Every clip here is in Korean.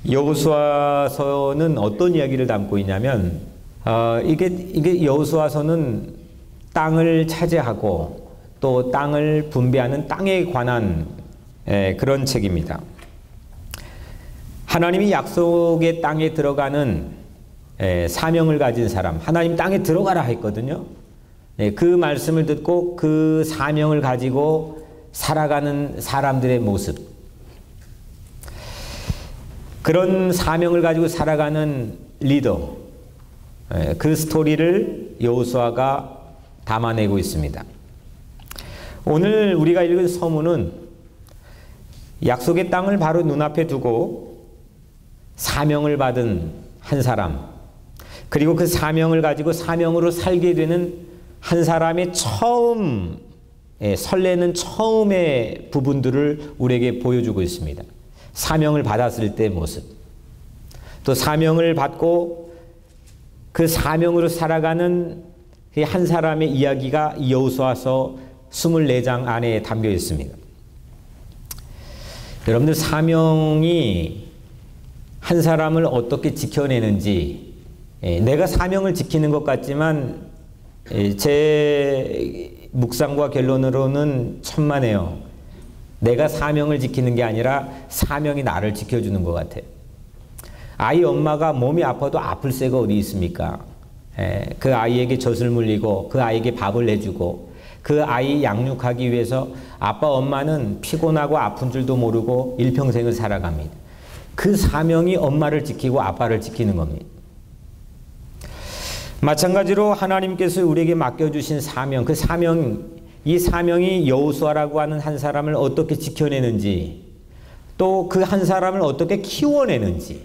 여호수아서는 어떤 이야기를 담고 있냐면 이게 여호수아서는 땅을 차지하고 또 땅을 분배하는 땅에 관한 그런 책입니다. 하나님이 약속의 땅에 들어가는 사명을 가진 사람, 하나님 땅에 들어가라 했거든요. 그 말씀을 듣고 그 사명을 가지고 살아가는 사람들의 모습, 그런 사명을 가지고 살아가는 리더, 그 스토리를 여호수아가 담아내고 있습니다. 오늘 우리가 읽은 서문은 약속의 땅을 바로 눈앞에 두고 사명을 받은 한 사람, 그리고 그 사명을 가지고 사명으로 살게 되는 한 사람의 처음, 설레는 처음의 부분들을 우리에게 보여주고 있습니다. 사명을 받았을 때의 모습, 또 사명을 받고 그 사명으로 살아가는 한 사람의 이야기가 여호수아서 24장 안에 담겨 있습니다. 여러분들, 사명이 한 사람을 어떻게 지켜내는지, 내가 사명을 지키는 것 같지만 제 묵상과 결론으로는 천만에요. 내가 사명을 지키는 게 아니라 사명이 나를 지켜주는 것 같아요. 아이 엄마가 몸이 아파도 아플 새가 어디 있습니까? 그 아이에게 젖을 물리고 그 아이에게 밥을 내주고 그 아이 양육하기 위해서 아빠 엄마는 피곤하고 아픈 줄도 모르고 일평생을 살아갑니다. 그 사명이 엄마를 지키고 아빠를 지키는 겁니다. 마찬가지로 하나님께서 우리에게 맡겨주신 사명, 그 사명, 이 사명이 여호수아라고 하는 한 사람을 어떻게 지켜내는지, 또 그 한 사람을 어떻게 키워내는지,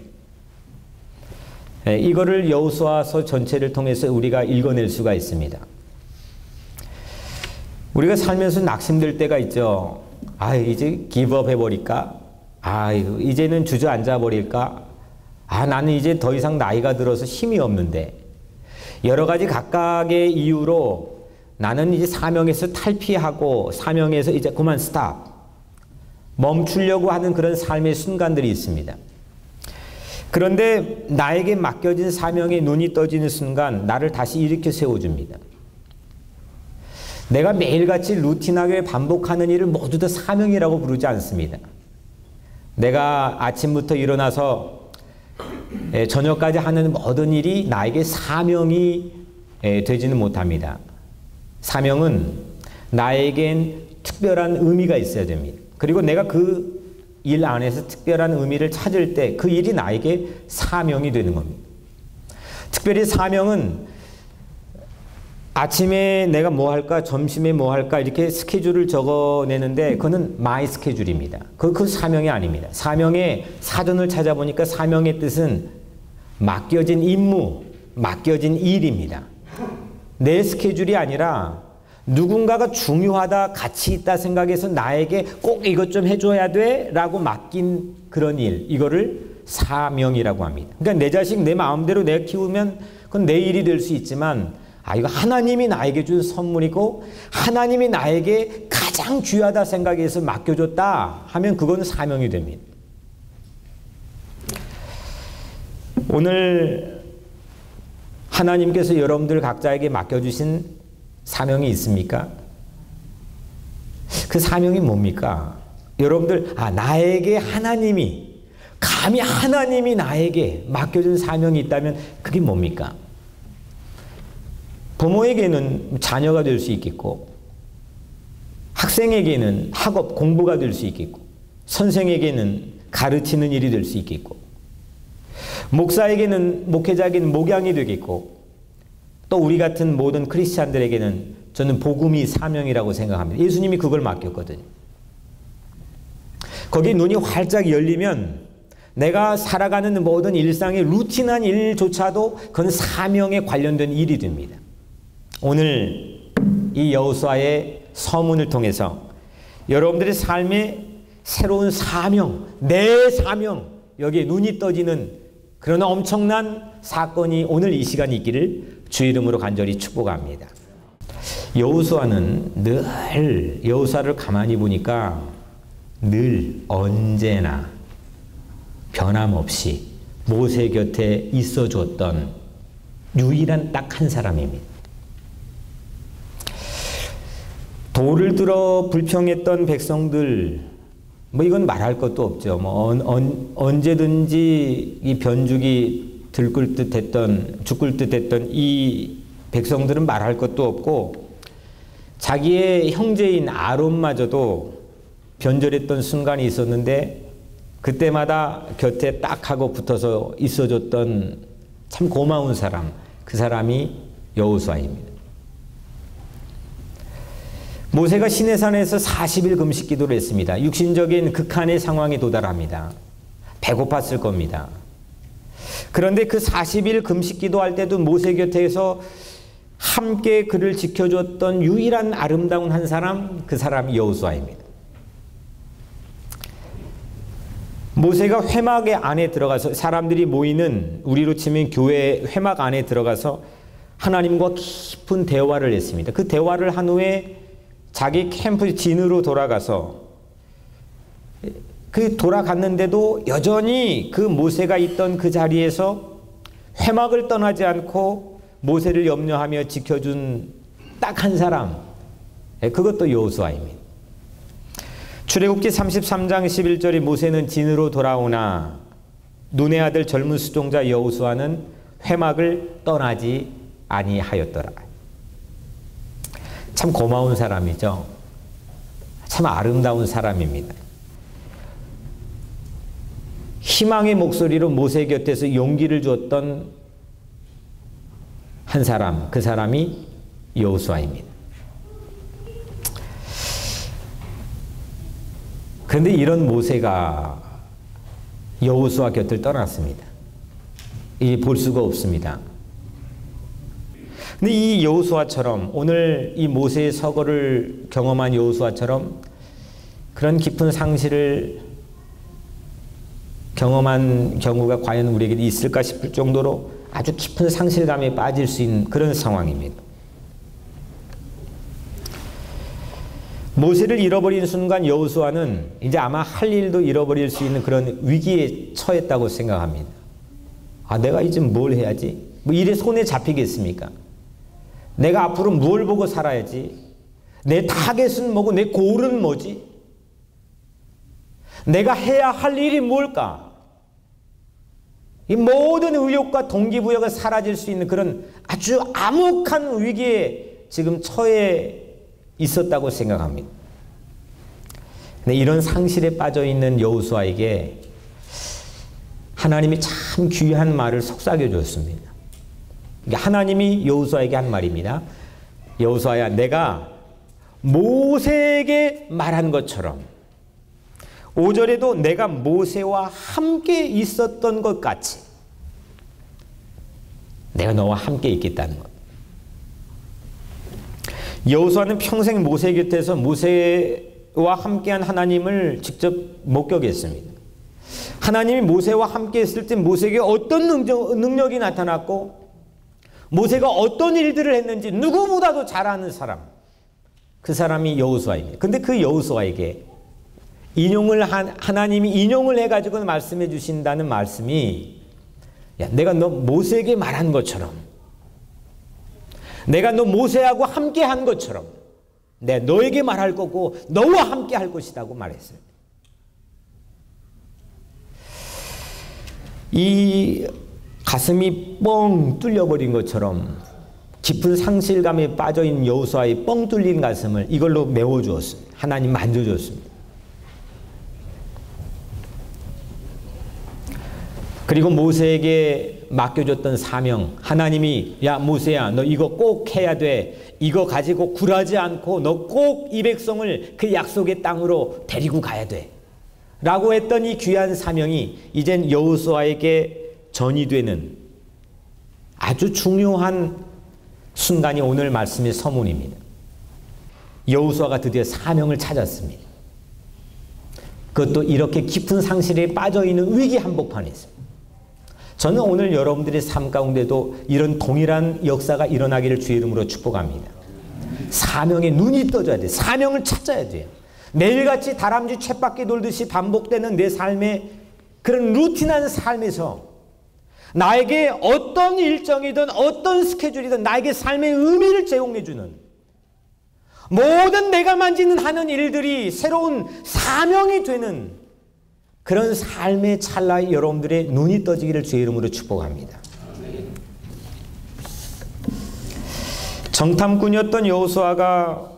이거를 여호수아서 전체를 통해서 우리가 읽어낼 수가 있습니다. 우리가 살면서 낙심될 때가 있죠. 이제 기브업 해버릴까? 이제는 주저앉아 버릴까? 나는 이제 더 이상 나이가 들어서 힘이 없는데, 여러 가지 각각의 이유로 나는 이제 사명에서 탈피하고 사명에서 이제 그만 스탑, 멈추려고 하는 그런 삶의 순간들이 있습니다. 그런데 나에게 맡겨진 사명에 눈이 떠지는 순간 나를 다시 일으켜 세워줍니다. 내가 매일같이 루틴하게 반복하는 일을 모두 다 사명이라고 부르지 않습니다. 내가 아침부터 일어나서 저녁까지 하는 모든 일이 나에게 사명이 되지는 못합니다. 사명은 나에겐 특별한 의미가 있어야 됩니다. 그리고 내가 그 일 안에서 특별한 의미를 찾을 때 그 일이 나에게 사명이 되는 겁니다. 특별히 사명은 아침에 내가 뭐 할까, 점심에 뭐 할까 이렇게 스케줄을 적어내는데 그거는 마이 스케줄입니다. 그 사명이 아닙니다. 사명의 사전을 찾아보니까 사명의 뜻은 맡겨진 임무, 맡겨진 일입니다. 내 스케줄이 아니라 누군가가 중요하다, 가치 있다 생각해서 나에게 꼭 이것 좀 해줘야 돼 라고 맡긴 그런 일, 이거를 사명이라고 합니다. 그러니까 내 자식 내 마음대로 내가 키우면 그건 내 일이 될 수 있지만 이거 하나님이 나에게 준 선물이고 하나님이 나에게 가장 귀하다 생각해서 맡겨줬다 하면 그건 사명이 됩니다. 오늘 하나님께서 여러분들 각자에게 맡겨주신 사명이 있습니까? 그 사명이 뭡니까? 여러분들, 나에게 하나님이, 감히 하나님이 나에게 맡겨준 사명이 있다면 그게 뭡니까? 부모에게는 자녀가 될 수 있겠고, 학생에게는 학업, 공부가 될 수 있겠고, 선생에게는 가르치는 일이 될 수 있겠고, 목사에게는, 목회자에게는 목양이 되겠고, 또 우리 같은 모든 크리스찬들에게는 저는 복음이 사명이라고 생각합니다. 예수님이 그걸 맡겼거든요. 거기 눈이 활짝 열리면 내가 살아가는 모든 일상의 루틴한 일조차도 그건 사명에 관련된 일이 됩니다. 오늘 이 여호수아의 서문을 통해서 여러분들의 삶의 새로운 사명, 내 사명, 여기에 눈이 떠지는 그런 엄청난 사건이 오늘 이 시간에 있기를 주 이름으로 간절히 축복합니다. 여호수아는 늘, 여호수아를 가만히 보니까 늘 언제나 변함없이 모세 곁에 있어줬던 유일한 딱 한 사람입니다. 돌을 들어 불평했던 백성들, 뭐 이건 말할 것도 없죠. 뭐 언제든지 이 변죽이 들끓 듯했던, 죽을 듯했던 이 백성들은 말할 것도 없고, 자기의 형제인 아론마저도 변절했던 순간이 있었는데 그때마다 곁에 딱 하고 붙어서 있어줬던 참 고마운 사람, 그 사람이 여호수아입니다. 모세가 시내산에서 40일 금식 기도를 했습니다. 육신적인 극한의 상황에 도달합니다. 배고팠을 겁니다. 그런데 그 40일 금식 기도할 때도 모세 곁에서 함께 그를 지켜줬던 유일한 아름다운 한 사람, 그 사람이 여호수아입니다. 모세가 회막 안에 들어가서, 사람들이 모이는, 우리로 치면 교회 회막 안에 들어가서 하나님과 깊은 대화를 했습니다. 그 대화를 한 후에 자기 캠프 진으로 돌아가서, 그 돌아갔는데도 여전히 그 모세가 있던 그 자리에서 회막을 떠나지 않고 모세를 염려하며 지켜준 딱 한 사람, 그것도 여호수아입니다. 출애굽기 33장 11절에 모세는 진으로 돌아오나 눈의 아들 젊은 수종자 여호수아는 회막을 떠나지 아니하였더라. 참 고마운 사람이죠. 참 아름다운 사람입니다. 희망의 목소리로 모세 곁에서 용기를 주었던 한 사람, 그 사람이 여호수아입니다. 그런데 이런 모세가 여호수아 곁을 떠났습니다. 이 볼 수가 없습니다. 근데 이 여호수아처럼, 오늘 이 모세의 서거를 경험한 여호수아처럼 그런 깊은 상실을 경험한 경우가 과연 우리에게 있을까 싶을 정도로 아주 깊은 상실감에 빠질 수 있는 그런 상황입니다. 모세를 잃어버린 순간 여호수아는 이제 아마 할 일도 잃어버릴 수 있는 그런 위기에 처했다고 생각합니다. 아, 내가 이제 뭘 해야지? 뭐 일에 손에 잡히겠습니까? 내가 앞으로 뭘 보고 살아야지? 내 타겟은 뭐고 내 골은 뭐지? 내가 해야 할 일이 뭘까? 이 모든 의욕과 동기부여가 사라질 수 있는 그런 아주 암흑한 위기에 지금 처해 있었다고 생각합니다. 근데 이런 상실에 빠져 있는 여호수아에게 하나님이 참 귀한 말을 속삭여 줬습니다. 하나님이 여호수아에게 한 말입니다. 여호수아야, 내가 모세에게 말한 것처럼 5절에도 내가 모세와 함께 있었던 것 같이 내가 너와 함께 있겠다는 것. 여호수아는 평생 모세 곁에서 모세와 함께한 하나님을 직접 목격했습니다. 하나님이 모세와 함께 했을 때 모세에게 어떤 능력이 나타났고 모세가 어떤 일들을 했는지 누구보다도 잘 아는 사람, 그 사람이 여호수아입니다. 근데 그 여호수아에게 하나님이 인용을 해가지고 말씀해 주신다는 말씀이, 야, 내가 너 모세에게 말한 것처럼, 내가 너 모세하고 함께 한 것처럼 내가 너에게 말할 거고 너와 함께 할 것이라고 말했어요. 이 가슴이 뻥 뚫려버린 것처럼 깊은 상실감에 빠져있는 여호수아의 뻥 뚫린 가슴을 이걸로 메워주었습니다. 하나님 만져줬습니다. 그리고 모세에게 맡겨줬던 사명, 하나님이 야 모세야 너 이거 꼭 해야 돼. 이거 가지고 굴하지 않고 너 꼭 이 백성을 그 약속의 땅으로 데리고 가야 돼. 라고 했던 이 귀한 사명이 이젠 여호수아에게 전이되는 아주 중요한 순간이 오늘 말씀의 서문입니다. 여호수아가 드디어 사명을 찾았습니다. 그것도 이렇게 깊은 상실에 빠져있는 위기 한복판에서. 저는 오늘 여러분들의 삶 가운데도 이런 동일한 역사가 일어나기를 주의 이름으로 축복합니다. 사명에 눈이 떠져야 돼요. 사명을 찾아야 돼요. 매일같이 다람쥐 쳇바퀴 돌듯이 반복되는 내 삶의 그런 루틴한 삶에서 나에게 어떤 일정이든 어떤 스케줄이든 나에게 삶의 의미를 제공해주는, 모든 내가 만지는 하는 일들이 새로운 사명이 되는 그런 삶의 찰나에 여러분들의 눈이 떠지기를 주의 이름으로 축복합니다. 정탐꾼이었던 여호수아가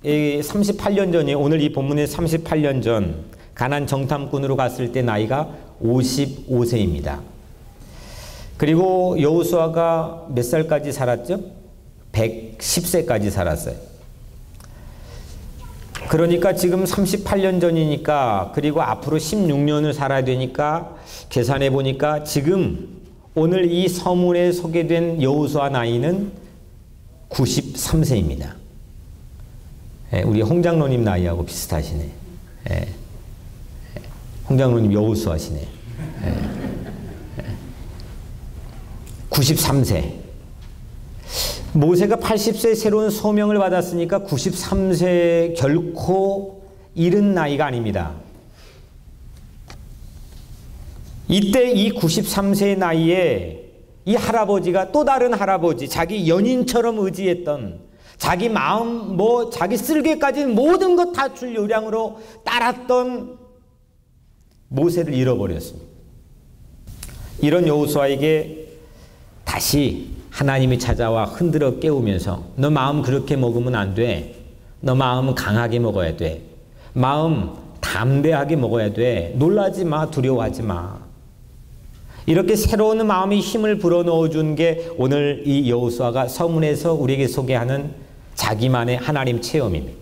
38년 전에, 오늘 이 본문의 38년 전 가나안 정탐꾼으로 갔을 때 나이가 55세입니다. 그리고 여호수아가 몇 살까지 살았죠? 110세까지 살았어요. 그러니까 지금 38년 전이니까, 그리고 앞으로 16년을 살아야 되니까 계산해 보니까 지금 오늘 이 서문에 소개된 여호수아 나이는 93세입니다. 우리 홍장로님 나이하고 비슷하시네. 홍장로님 여호수아시네. 93세. 모세가 80세에 새로운 소명을 받았으니까 93세 결코 이른 나이가 아닙니다. 이때 이 93세의 나이에 이 할아버지가 또 다른 할아버지, 자기 연인처럼 의지했던, 자기 마음, 자기 쓸개까지는 모든 것 다 줄 요량으로 따랐던 모세를 잃어버렸습니다. 이런 여호수아에게 다시 하나님이 찾아와 흔들어 깨우면서, 너 마음 그렇게 먹으면 안 돼. 너 마음 강하게 먹어야 돼. 마음 담대하게 먹어야 돼. 놀라지 마. 두려워하지 마. 이렇게 새로운 마음의 힘을 불어넣어 준 게 오늘 이 여호수아가 서문에서 우리에게 소개하는 자기만의 하나님 체험입니다.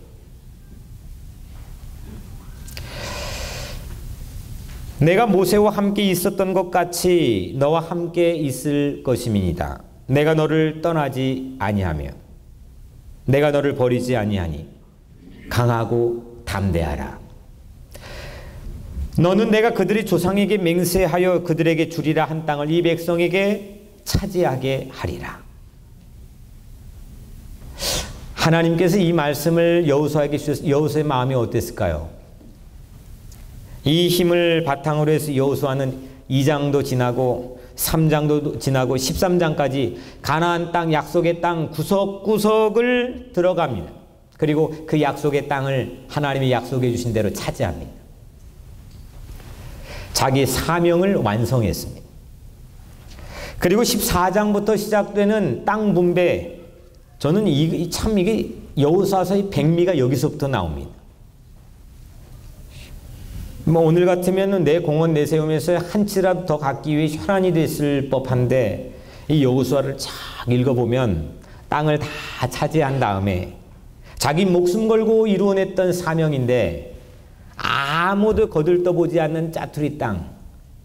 내가 모세와 함께 있었던 것 같이 너와 함께 있을 것임이니이다. 내가 너를 떠나지 아니하며 내가 너를 버리지 아니하니 강하고 담대하라. 너는 내가 그들의 조상에게 맹세하여 그들에게 주리라 한 땅을 이 백성에게 차지하게 하리라. 하나님께서 이 말씀을 여호수아에게 주셔서 여호수아의 마음이 어땠을까요? 이 힘을 바탕으로 해서 여호수아는 2장도 지나고 3장도 지나고 13장까지 가나안 땅, 약속의 땅 구석구석을 들어갑니다. 그리고 그 약속의 땅을 하나님이 약속해 주신 대로 차지합니다. 자기 사명을 완성했습니다. 그리고 14장부터 시작되는 땅 분배, 저는 이게 여호수아서의 백미가 여기서부터 나옵니다. 오늘 같으면 내 공원 내세우면서 한치라도 더 갖기 위해 혈안이 됐을 법한데, 이 여호수아를 쫙 읽어보면 땅을 다 차지한 다음에 자기 목숨 걸고 이루어냈던 사명인데 아무도 거들떠보지 않는 짜투리 땅,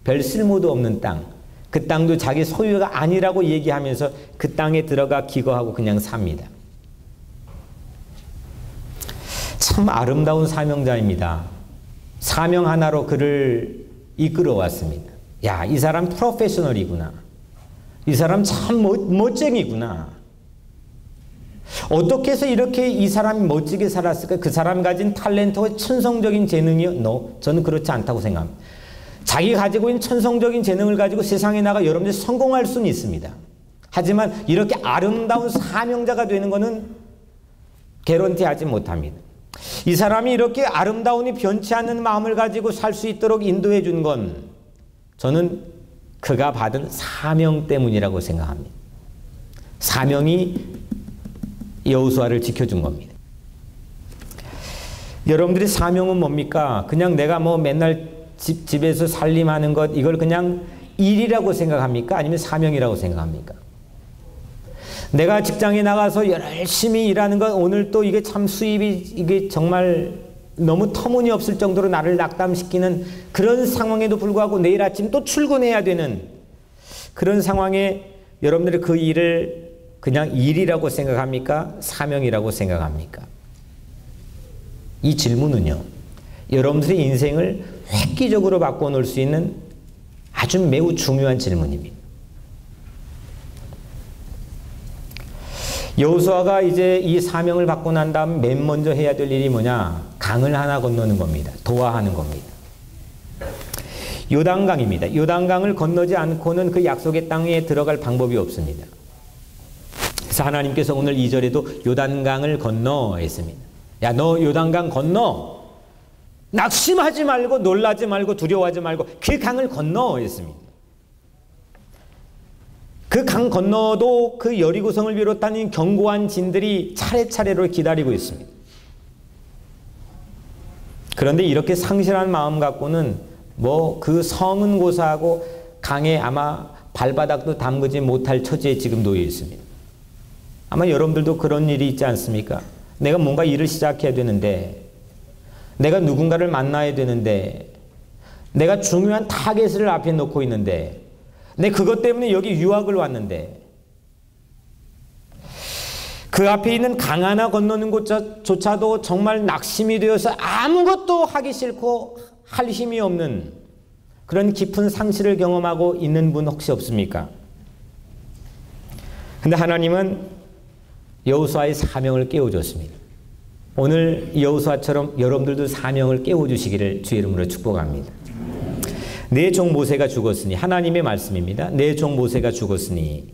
별 쓸모도 없는 땅, 그 땅도 자기 소유가 아니라고 얘기하면서 그 땅에 들어가 기거하고 그냥 삽니다. 참 아름다운 사명자입니다. 사명 하나로 그를 이끌어왔습니다. 야, 이 사람 프로페셔널이구나. 이 사람 참 멋쟁이구나. 어떻게 해서 이렇게 이 사람이 멋지게 살았을까? 그 사람 가진 탤런트와 천성적인 재능이요? 저는 그렇지 않다고 생각합니다. 자기 가지고 있는 천성적인 재능을 가지고 세상에 나가 여러분들이 성공할 수는 있습니다. 하지만 이렇게 아름다운 사명자가 되는 것은 개런티하지 못합니다. 이 사람이 이렇게 아름다우니 변치 않는 마음을 가지고 살 수 있도록 인도해 준 건 저는 그가 받은 사명 때문이라고 생각합니다. 사명이 여호수아를 지켜준 겁니다. 여러분들의 사명은 뭡니까? 그냥 내가 맨날 집에서 살림하는 것, 이걸 그냥 일이라고 생각합니까? 아니면 사명이라고 생각합니까? 내가 직장에 나가서 열심히 일하는 것, 오늘 또 이게 참 수입이 이게 정말 너무 터무니없을 정도로 나를 낙담시키는 그런 상황에도 불구하고 내일 아침 또 출근해야 되는 그런 상황에 여러분들이 그 일을 그냥 일이라고 생각합니까? 사명이라고 생각합니까? 이 질문은요, 여러분들의 인생을 획기적으로 바꿔놓을 수 있는 아주 매우 중요한 질문입니다. 여호수아가 이제 이 사명을 받고 난 다음 맨 먼저 해야 될 일이 뭐냐? 강을 하나 건너는 겁니다. 도하하는 겁니다. 요단강입니다. 요단강을 건너지 않고는 그 약속의 땅에 들어갈 방법이 없습니다. 그래서 하나님께서 오늘 2절에도 요단강을 건너 했습니다. 야, 너 요단강 건너. 낙심하지 말고 놀라지 말고 두려워하지 말고 그 강을 건너 했습니다. 그 강 건너도 그 여리고성을 비롯한 견고한 진들이 차례차례로 기다리고 있습니다. 그런데 이렇게 상실한 마음 갖고는 뭐 그 성은 고사하고 강에 아마 발바닥도 담그지 못할 처지에 지금 놓여 있습니다. 아마 여러분들도 그런 일이 있지 않습니까? 내가 뭔가 일을 시작해야 되는데, 내가 누군가를 만나야 되는데, 내가 중요한 타겟을 앞에 놓고 있는데, 내 그것 때문에 여기 유학을 왔는데, 그 앞에 있는 강 하나 건너는 곳조차도 정말 낙심이 되어서 아무것도 하기 싫고 할 힘이 없는 그런 깊은 상실을 경험하고 있는 분 혹시 없습니까? 근데 하나님은 여호수아의 사명을 깨워줬습니다. 오늘 여호수아처럼 여러분들도 사명을 깨워주시기를 주의 이름으로 축복합니다. 내 종 모세가 죽었으니, 하나님의 말씀입니다. 내 종 모세가 죽었으니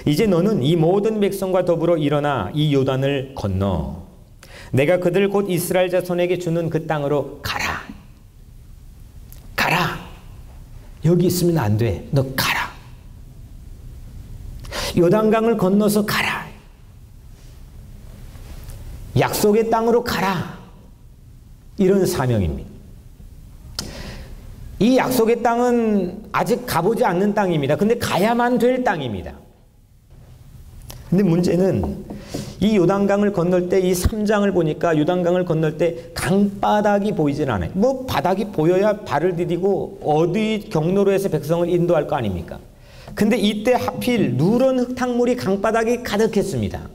이제 너는 이 모든 백성과 더불어 일어나 이 요단을 건너 내가 그들 곧 이스라엘 자손에게 주는 그 땅으로 가라. 가라. 여기 있으면 안 돼. 너 가라. 요단강을 건너서 가라. 약속의 땅으로 가라. 이런 사명입니다. 이 약속의 땅은 아직 가보지 않는 땅입니다. 근데 가야만 될 땅입니다. 근데 문제는 이 요단강을 건널 때 이 3장을 보니까 요단강을 건널 때 강바닥이 보이질 않아요. 뭐 바닥이 보여야 발을 디디고 어디 경로로 해서 백성을 인도할 거 아닙니까? 근데 이때 하필 누런 흙탕물이 강바닥에 가득했습니다.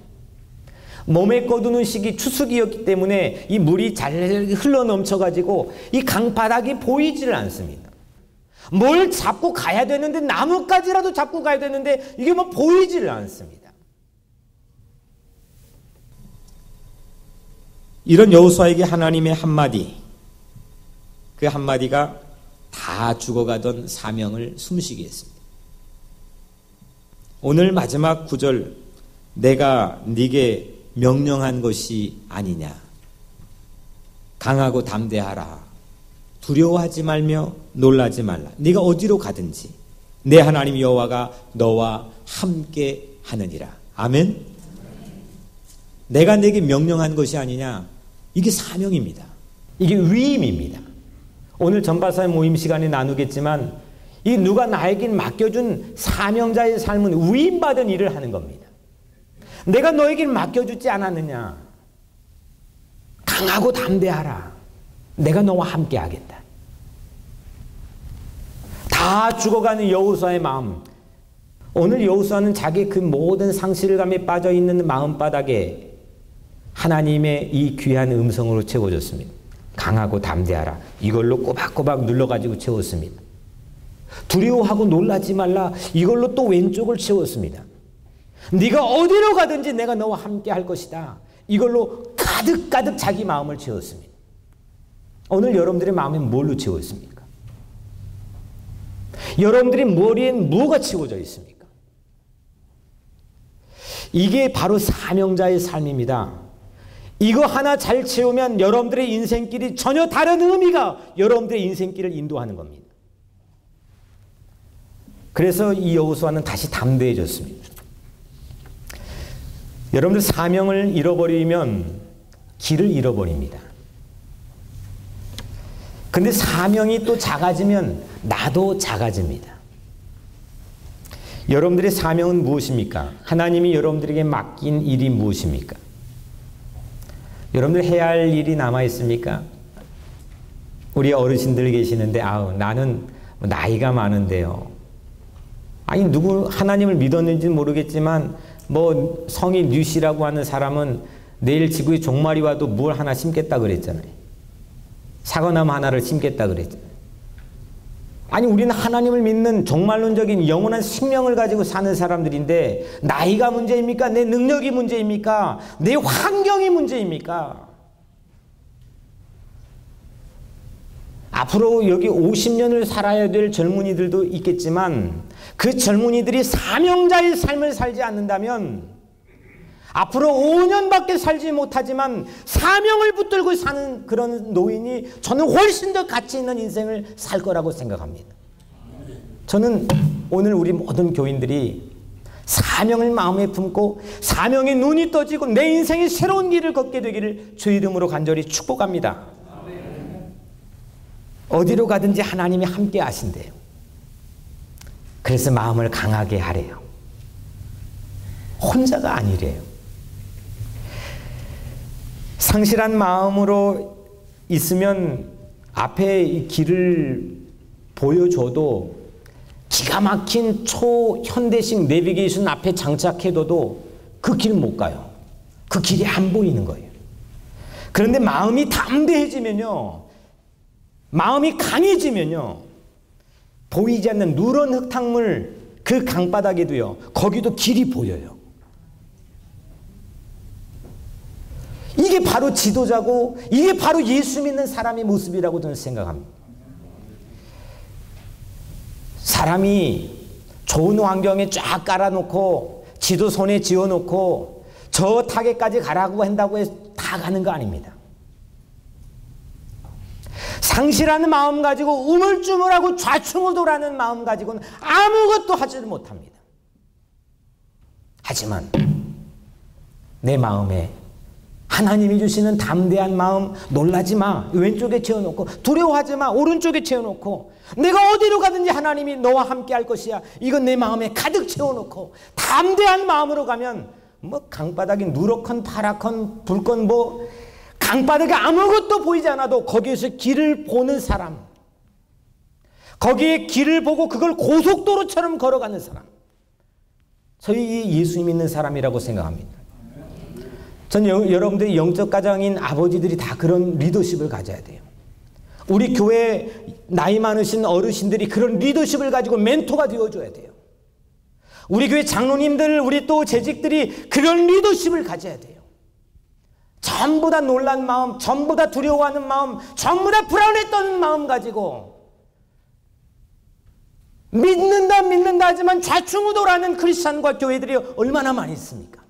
몸에 꺼두는 시기 추수기였기 때문에 이 물이 잘 흘러 넘쳐가지고 이 강바닥이 보이지를 않습니다. 뭘 잡고 가야 되는데, 나뭇가지라도 잡고 가야 되는데 이게 뭐 보이지를 않습니다. 이런 여호수아에게 하나님의 한마디, 그 한마디가 다 죽어가던 사명을 숨쉬게 했습니다. 오늘 마지막 9절, 내가 네게 명령한 것이 아니냐. 강하고 담대하라. 두려워하지 말며 놀라지 말라. 네가 어디로 가든지 내 하나님 여호와가 너와 함께 하느니라. 아멘. 내가 네게 명령한 것이 아니냐. 이게 사명입니다. 이게 위임입니다. 오늘 전파사의 모임 시간에 나누겠지만 이 누가 나에게 맡겨준 사명자의 삶은 위임받은 일을 하는 겁니다. 내가 너에게 맡겨주지 않았느냐. 강하고 담대하라. 내가 너와 함께 하겠다. 다 죽어가는 여호수아의 마음. 오늘 여호수아는 자기 그 모든 상실감에 빠져있는 마음바닥에 하나님의 이 귀한 음성으로 채워졌습니다. 강하고 담대하라. 이걸로 꼬박꼬박 눌러가지고 채웠습니다. 두려워하고 놀라지 말라. 이걸로 또 왼쪽을 채웠습니다. 네가 어디로 가든지 내가 너와 함께 할 것이다. 이걸로 가득가득 자기 마음을 채웠습니다. 오늘 여러분들의 마음에 뭘로 채웠습니까? 여러분들의 머리엔 뭐가 채워져 있습니까? 이게 바로 사명자의 삶입니다. 이거 하나 잘 채우면 여러분들의 인생길이 전혀 다른 의미가 여러분들의 인생길을 인도하는 겁니다. 그래서 이 여호수아는 다시 담대해졌습니다. 여러분들 사명을 잃어버리면 길을 잃어버립니다. 근데 사명이 또 작아지면 나도 작아집니다. 여러분들의 사명은 무엇입니까? 하나님이 여러분들에게 맡긴 일이 무엇입니까? 여러분들 해야 할 일이 남아있습니까? 우리 어르신들 계시는데 나는 나이가 많은데요. 아니 누구 하나님을 믿었는지 모르겠지만 뭐 성이 류씨라고 하는 사람은 내일 지구에 종말이 와도 물 하나 심겠다 그랬잖아요. 사과나무 하나를 심겠다 그랬잖아요. 아니 우리는 하나님을 믿는 종말론적인 영원한 생명을 가지고 사는 사람들인데 나이가 문제입니까? 내 능력이 문제입니까? 내 환경이 문제입니까? 앞으로 여기 50년을 살아야 될 젊은이들도 있겠지만 그 젊은이들이 사명자의 삶을 살지 않는다면 앞으로 5년밖에 살지 못하지만 사명을 붙들고 사는 그런 노인이 저는 훨씬 더 가치 있는 인생을 살 거라고 생각합니다. 저는 오늘 우리 모든 교인들이 사명을 마음에 품고 사명의 눈이 떠지고 내 인생의 새로운 길을 걷게 되기를 주 이름으로 간절히 축복합니다. 어디로 가든지 하나님이 함께 하신대요. 그래서 마음을 강하게 하래요. 혼자가 아니래요. 상실한 마음으로 있으면 앞에 이 길을 보여줘도 기가 막힌 초현대식 내비게이션 앞에 장착해둬도 그 길 못 가요. 그 길이 안 보이는 거예요. 그런데 마음이 담대해지면요, 마음이 강해지면요, 보이지 않는 누런 흙탕물 그 강바닥에도요, 거기도 길이 보여요. 이게 바로 지도자고 이게 바로 예수 믿는 사람의 모습이라고 저는 생각합니다. 사람이 좋은 환경에 쫙 깔아놓고 지도 손에 쥐어놓고 저 타겟까지 가라고 한다고 해서 다 가는 거 아닙니다. 상실하는 마음 가지고 우물쭈물하고 좌충우돌하는 마음 가지고는 아무것도 하지를 못합니다. 하지만 내 마음에 하나님이 주시는 담대한 마음, 놀라지 마, 왼쪽에 채워놓고 두려워하지 마, 오른쪽에 채워놓고 내가 어디로 가든지 하나님이 너와 함께 할 것이야, 이건 내 마음에 가득 채워놓고 담대한 마음으로 가면 뭐 강바닥이 누렇건 파랗건 붉건 뭐 강바닥에 아무것도 보이지 않아도 거기에서 길을 보는 사람, 거기에 길을 보고 그걸 고속도로처럼 걸어가는 사람, 저희 예수 믿는 사람이라고 생각합니다. 저는 여러분들의 영적 가장인 아버지들이 다 그런 리더십을 가져야 돼요. 우리 교회 나이 많으신 어르신들이 그런 리더십을 가지고 멘토가 되어줘야 돼요. 우리 교회 장로님들, 우리 또 재직들이 그런 리더십을 가져야 돼요. 전부 다 놀란 마음, 전부 다 두려워하는 마음, 전부 다 불안했던 마음 가지고 믿는다 하지만 좌충우돌하는 크리스찬과 교회들이 얼마나 많이 있습니까?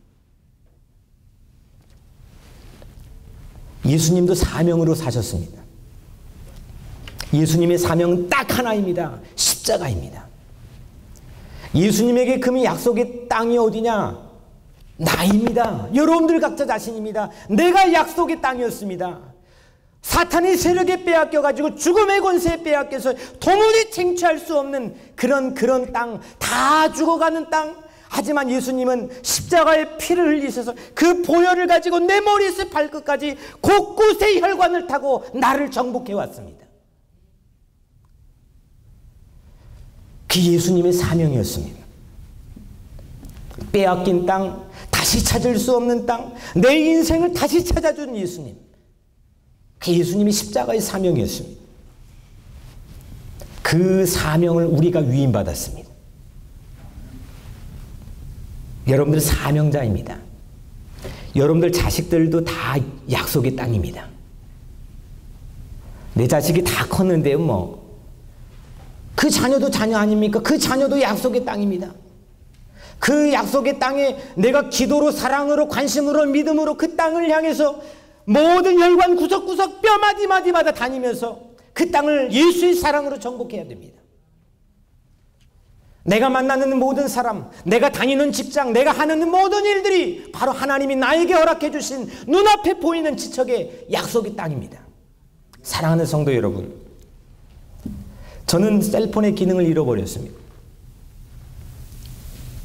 예수님도 사명으로 사셨습니다. 예수님의 사명은 딱 하나입니다. 십자가입니다. 예수님에게 그 약속의 땅이 어디냐? 나입니다. 여러분들 각자 자신입니다. 내가 약속의 땅이었습니다. 사탄의 세력에 빼앗겨가지고 죽음의 권세에 빼앗겨서 도무지 쟁취할 수 없는 그런 땅, 다 죽어가는 땅. 하지만 예수님은 십자가의 피를 흘리셔서 그 보혈을 가지고 내 머리에서 발끝까지 곳곳에 혈관을 타고 나를 정복해 왔습니다. 그 예수님의 사명이었습니다. 빼앗긴 땅, 다시 찾을 수 없는 땅, 내 인생을 다시 찾아준 예수님. 그 예수님이 십자가의 사명이었습니다. 그 사명을 우리가 위임받았습니다. 여러분들 사명자입니다. 여러분들 자식들도 다 약속의 땅입니다. 내 자식이 다 컸는데요, 뭐. 그 자녀도 자녀 아닙니까? 그 자녀도 약속의 땅입니다. 그 약속의 땅에 내가 기도로, 사랑으로, 관심으로, 믿음으로 그 땅을 향해서 모든 혈관 구석구석 뼈마디마디마다 다니면서 그 땅을 예수의 사랑으로 정복해야 됩니다. 내가 만나는 모든 사람, 내가 다니는 직장, 내가 하는 모든 일들이 바로 하나님이 나에게 허락해 주신 눈앞에 보이는 지척의 약속의 땅입니다. 사랑하는 성도 여러분, 저는 셀폰의 기능을 잃어버렸습니다.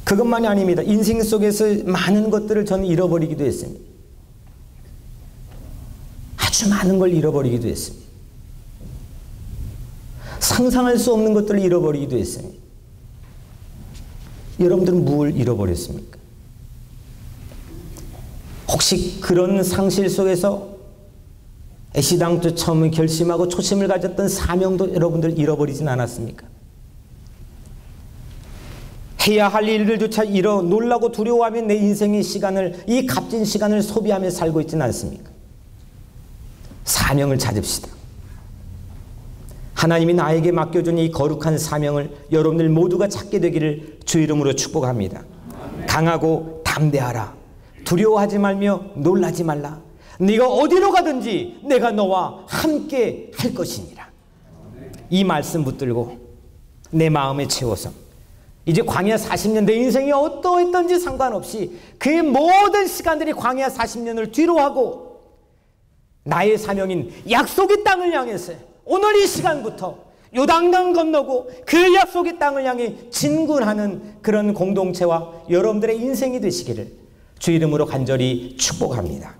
그것만이 아닙니다. 인생 속에서 많은 것들을 저는 잃어버리기도 했습니다. 아주 많은 걸 잃어버리기도 했습니다. 상상할 수 없는 것들을 잃어버리기도 했습니다. 여러분들은 뭘 잃어버렸습니까? 혹시 그런 상실 속에서 애시당초 처음 결심하고 초심을 가졌던 사명도 여러분들 잃어버리진 않았습니까? 해야 할 일들조차 잃어 놀라고 두려워하며 내 인생의 시간을, 이 값진 시간을 소비하며 살고 있지는 않습니까? 사명을 찾읍시다. 하나님이 나에게 맡겨준 이 거룩한 사명을 여러분들 모두가 찾게 되기를 주 이름으로 축복합니다. 강하고 담대하라. 두려워하지 말며 놀라지 말라. 네가 어디로 가든지 내가 너와 함께 할 것이니라. 이 말씀 붙들고 내 마음에 채워서 이제 광야 40년 내 인생이 어떠했던지 상관없이 그 모든 시간들이 광야 40년을 뒤로하고 나의 사명인 약속의 땅을 향해서 오늘 이 시간부터 요단강 건너고 그 약속의 땅을 향해 진군하는 그런 공동체와 여러분들의 인생이 되시기를 주 이름으로 간절히 축복합니다.